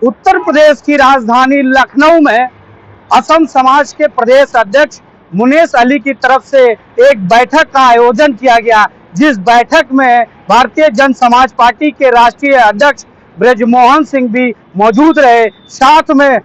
उत्तर प्रदेश की राजधानी लखनऊ में असम समाज के प्रदेश अध्यक्ष मुनेश अली की तरफ से एक बैठक का आयोजन किया गया, जिस बैठक में भारतीय जन समाज पार्टी के राष्ट्रीय अध्यक्ष ब्रजमोहन सिंह भी मौजूद रहे। साथ में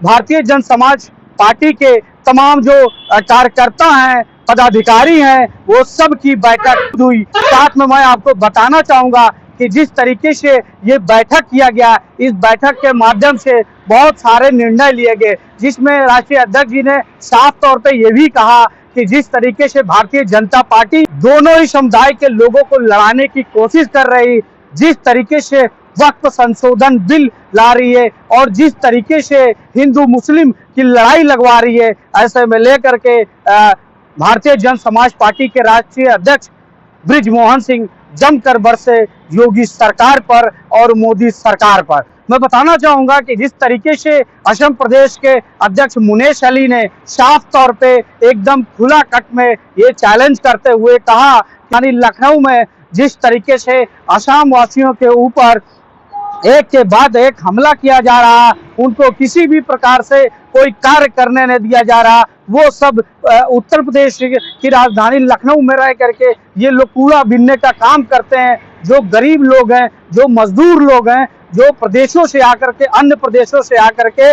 भारतीय जन समाज पार्टी के तमाम जो कार्यकर्ता हैं, पदाधिकारी हैं, वो सब की बैठक हुई। साथ में मैं आपको बताना चाहूंगा कि जिस तरीके से ये बैठक किया गया, इस बैठक के माध्यम से बहुत सारे निर्णय लिए गए, जिसमें राष्ट्रीय अध्यक्ष जी ने साफ तौर पे ये भी कहा कि जिस तरीके से भारतीय जनता पार्टी दोनों ही समुदाय के लोगों को लड़ाने की कोशिश कर रही, जिस तरीके से वक्फ संशोधन बिल ला रही है और जिस तरीके से हिंदू मुस्लिम की लड़ाई लगवा रही है, ऐसे में लेकर के भारतीय जन समाज पार्टी के राष्ट्रीय अध्यक्ष ब्रजमोहन सिंह जमकर बरसे योगी सरकार पर और मोदी सरकार पर। मैं बताना चाहूंगा कि जिस तरीके से असम प्रदेश के अध्यक्ष मुनेश अली ने साफ तौर पे एकदम खुला कट में ये चैलेंज करते हुए कहा, यानी लखनऊ में जिस तरीके से असम वासियों के ऊपर एक के बाद एक हमला किया जा रहा, उनको किसी भी प्रकार से कोई कार्य करने नहीं दिया जा रहा, वो सब उत्तर प्रदेश की राजधानी लखनऊ में रह करके ये लोग कूड़ा बीनने का काम करते हैं। जो गरीब लोग हैं, जो मजदूर लोग हैं, जो प्रदेशों से आकर के, अन्य प्रदेशों से आकर के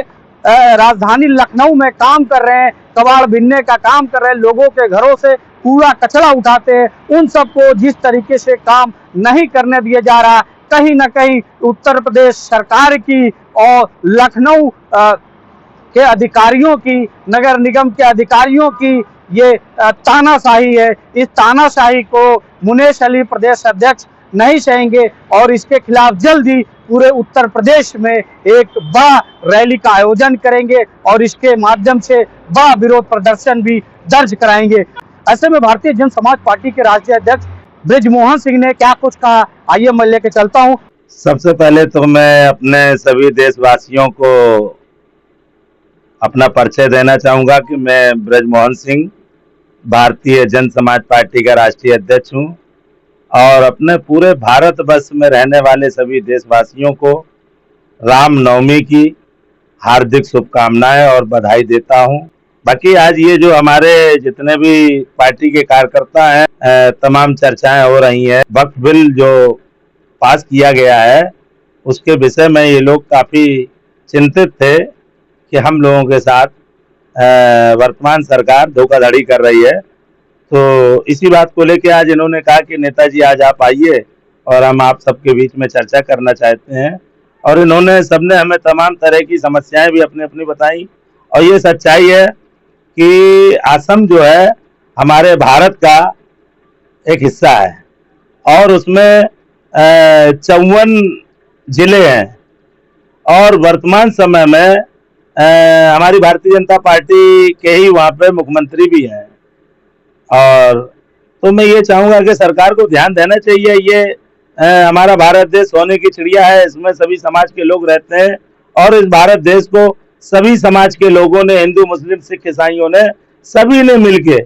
राजधानी लखनऊ में काम कर रहे हैं, कबाड़ बीनने का काम कर रहे हैं, लोगों के घरों से कूड़ा कचरा उठाते हैं, उन सबको जिस तरीके से काम नहीं करने दिया जा रहा, कहीं ना कहीं उत्तर प्रदेश सरकार की और लखनऊ के अधिकारियों की, नगर निगम के अधिकारियों की ये तानाशाही है। इस तानाशाही को मुनेश अली प्रदेश अध्यक्ष नहीं सहेंगे और इसके खिलाफ जल्द ही पूरे उत्तर प्रदेश में एक बड़ा रैली का आयोजन करेंगे और इसके माध्यम से बड़ा विरोध प्रदर्शन भी दर्ज कराएंगे। ऐसे में भारतीय जन समाज पार्टी के राष्ट्रीय अध्यक्ष ब्रजमोहन सिंह ने क्या कुछ कहा, आइए मैं लेके चलता हूँ। सबसे पहले तो मैं अपने सभी देशवासियों को अपना परिचय देना चाहूंगा कि मैं ब्रजमोहन सिंह भारतीय जन समाज पार्टी का राष्ट्रीय अध्यक्ष हूं और अपने पूरे भारत वर्ष में रहने वाले सभी देशवासियों को रामनवमी की हार्दिक शुभकामनाएं और बधाई देता हूं। बाकी आज ये जो हमारे जितने भी पार्टी के कार्यकर्ता हैं, तमाम चर्चाएं हो रही हैं। वक्फ बिल जो पास किया गया है उसके विषय में ये लोग काफी चिंतित थे कि हम लोगों के साथ वर्तमान सरकार धोखाधड़ी कर रही है। तो इसी बात को लेकर आज इन्होंने कहा कि नेताजी आज आप आइए और हम आप सबके बीच में चर्चा करना चाहते हैं। और इन्होंने सबने हमें तमाम तरह की समस्याएं भी अपनी अपनी बताई। और ये सच्चाई है कि असम जो है हमारे भारत का एक हिस्सा है और उसमें 54 जिले हैं और वर्तमान समय में हमारी भारतीय जनता पार्टी के ही वहाँ पे मुख्यमंत्री भी हैं। और तो मैं ये चाहूँगा कि सरकार को ध्यान देना चाहिए। ये हमारा भारत देश सोने की चिड़िया है, इसमें सभी समाज के लोग रहते हैं और इस भारत देश को सभी समाज के लोगों ने, हिंदू मुस्लिम सिख ईसाइयों ने, सभी ने मिलके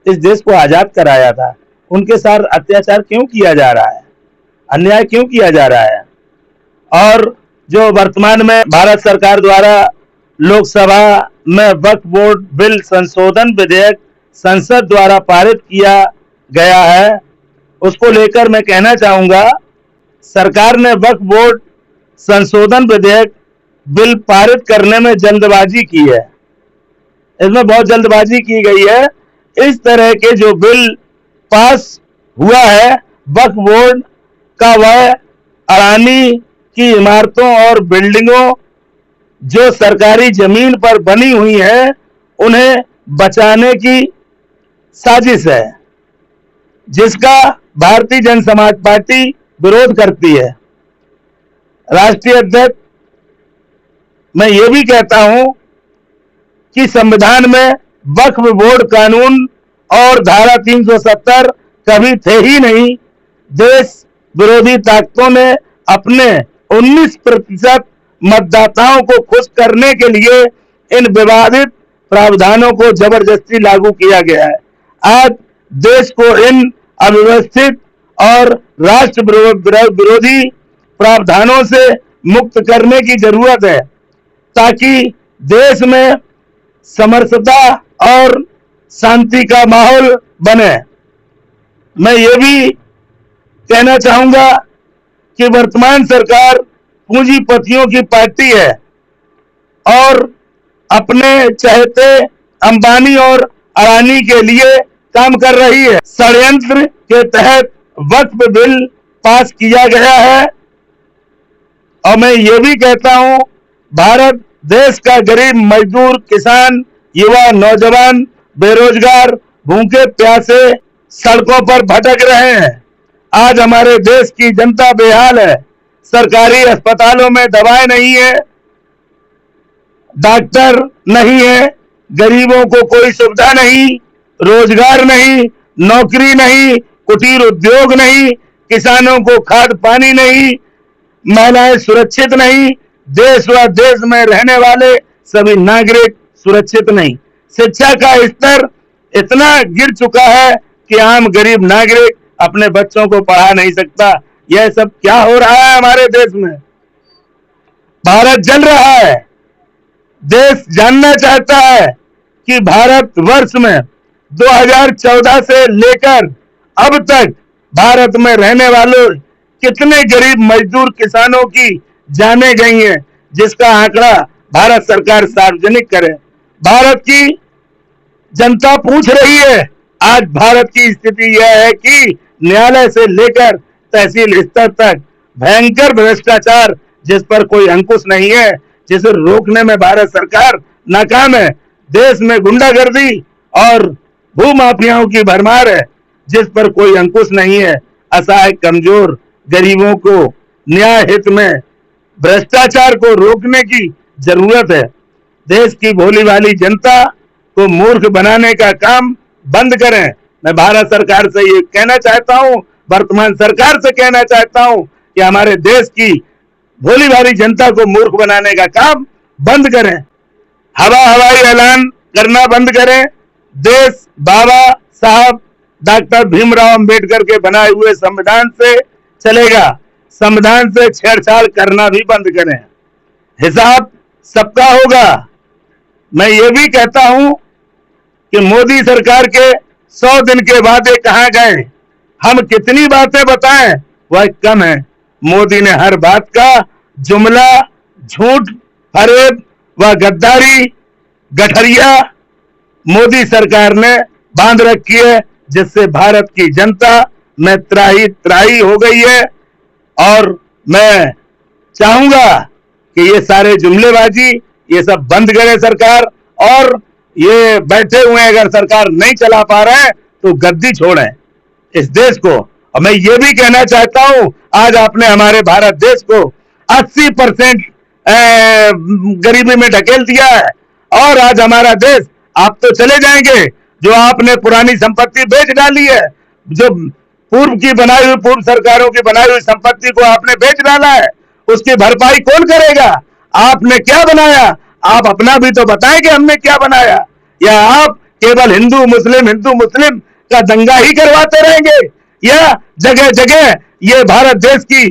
इस देश को आजाद कराया था। उनके साथ अत्याचार क्यों किया जा रहा है, अन्याय क्यों किया जा रहा है? और जो वर्तमान में भारत सरकार द्वारा लोकसभा में वक्फ बोर्ड बिल संशोधन विधेयक संसद द्वारा पारित किया गया है, उसको लेकर मैं कहना चाहूंगा, सरकार ने वक्फ बोर्ड संशोधन विधेयक बिल पारित करने में जल्दबाजी की है। इसमें बहुत जल्दबाजी की गई है। इस तरह के जो बिल पास हुआ है वक्फ बोर्ड का, वह अडानी की इमारतों और बिल्डिंगों जो सरकारी जमीन पर बनी हुई है उन्हें बचाने की साजिश है, जिसका भारतीय जन समाज पार्टी विरोध करती है। राष्ट्रीय अध्यक्ष, मैं ये भी कहता हूं कि संविधान में वक्फ बोर्ड कानून और धारा 370 कभी थे ही नहीं। देश विरोधी ताकतों ने अपने 19% मतदाताओं को खुश करने के लिए इन विवादित प्रावधानों को जबरदस्ती लागू किया गया है। आज देश को इन अव्यवस्थित और राष्ट्र विरोधी प्रावधानों से मुक्त करने की जरूरत है, ताकि देश में समरसता और शांति का माहौल बने। मैं ये भी कहना चाहूंगा कि वर्तमान सरकार पूंजीपतियों की पार्टी है और अपने चहेते अंबानी और अडानी के लिए काम कर रही है। षड्यंत्र के तहत वक्फ बिल पास किया गया है और मैं ये भी कहता हूं, भारत देश का गरीब मजदूर, किसान, युवा, नौजवान, बेरोजगार, भूखे प्यासे सड़कों पर भटक रहे हैं। आज हमारे देश की जनता बेहाल है। सरकारी अस्पतालों में दवाएं नहीं है, डॉक्टर नहीं है, गरीबों को कोई सुविधा नहीं, रोजगार नहीं, नौकरी नहीं, कुटीर उद्योग नहीं, किसानों को खाद पानी नहीं, महिलाएं सुरक्षित नहीं, देश व देश में रहने वाले सभी नागरिक सुरक्षित नहीं। शिक्षा का स्तर इतना गिर चुका है कि आम गरीब नागरिक अपने बच्चों को पढ़ा नहीं सकता। यह सब क्या हो रहा है हमारे देश में? भारत जल रहा है। देश जानना चाहता है कि भारत वर्ष में 2014 से लेकर अब तक भारत में रहने वालों कितने गरीब मजदूर किसानों की जाने गई हैं, जिसका आंकड़ा भारत सरकार सार्वजनिक करे। भारत की जनता पूछ रही है। आज भारत की स्थिति यह है कि न्यायालय से लेकर तहसील स्तर तक भयंकर भ्रष्टाचार, जिस पर कोई अंकुश नहीं है, जिसे रोकने में भारत सरकार नाकाम है। देश में गुंडागर्दी और भूमाफियाओं की भरमार है, जिस पर कोई अंकुश नहीं है। असहाय, कमजोर गरीबों को न्याय हित में भ्रष्टाचार को रोकने की जरूरत है। देश की भोली भाली जनता को मूर्ख बनाने का काम बंद करें। मैं भारत सरकार से ये कहना चाहता हूं, वर्तमान सरकार से कहना चाहता हूं कि हमारे देश की भोली भाली जनता को मूर्ख बनाने का काम बंद करें। हवाई ऐलान करना बंद करें। देश बाबा साहब डॉक्टर भीमराव अंबेडकर के बनाए हुए संविधान से चलेगा। संविधान से छेड़छाड़ करना भी बंद करें। हिसाब सबका होगा। मैं ये भी कहता हूं कि मोदी सरकार के 100 दिन के वादे कहां गए? हम कितनी बातें बताएं, वह कम है। मोदी ने हर बात का जुमला, झूठ, फरेब व गद्दारी, गठरिया मोदी सरकार ने बांध रखी है, जिससे भारत की जनता में त्राही हो गई है। और मैं चाहूंगा कि ये सारे जुमलेबाजी ये सब बंद करे सरकार, और ये बैठे हुए अगर सरकार नहीं चला पा रहे हैं तो गद्दी छोड़ें इस देश को। और मैं ये भी कहना चाहता हूं, आज आपने हमारे भारत देश को 80% गरीबी में ढकेल दिया है, और आज हमारा देश, आप तो चले जाएंगे, जो आपने पुरानी संपत्ति बेच डाली है, जो पूर्व सरकारों की बनाई हुई संपत्ति को आपने बेच डाला है, उसकी भरपाई कौन करेगा? आपने क्या बनाया? आप अपना भी तो बताएं कि हमने क्या बनाया। या आप केवल हिंदू मुस्लिम का दंगा ही करवाते रहेंगे, या जगह जगह ये भारत देश की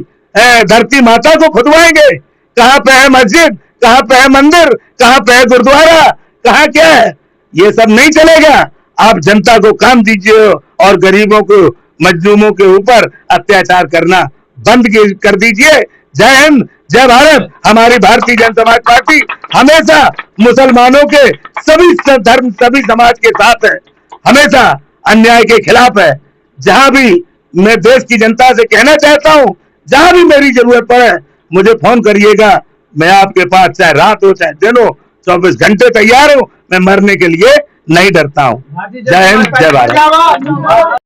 धरती माता को खुदवाएंगे? कहां पे है मस्जिद, कहां पे है मंदिर, कहां पे है गुरुद्वारा, कहां क्या है? ये सब नहीं चलेगा। आप जनता को काम दीजिए और गरीबों को, मजलूमों के ऊपर अत्याचार करना बंद कर दीजिए। जय हिंद, जय भारत। हमारी भारतीय जनता समाज पार्टी हमेशा मुसलमानों के, सभी धर्म, सभी समाज के साथ है, हमेशा अन्याय के खिलाफ है। जहां भी मैं देश की जनता से कहना चाहता हूं, जहां भी मेरी जरूरत पड़े मुझे फोन करिएगा। मैं आपके पास चाहे रात हो चाहे दिन हो, 24 घंटे तैयार हूं। मैं मरने के लिए नहीं डरता हूं। जय हिंद, जय भारत।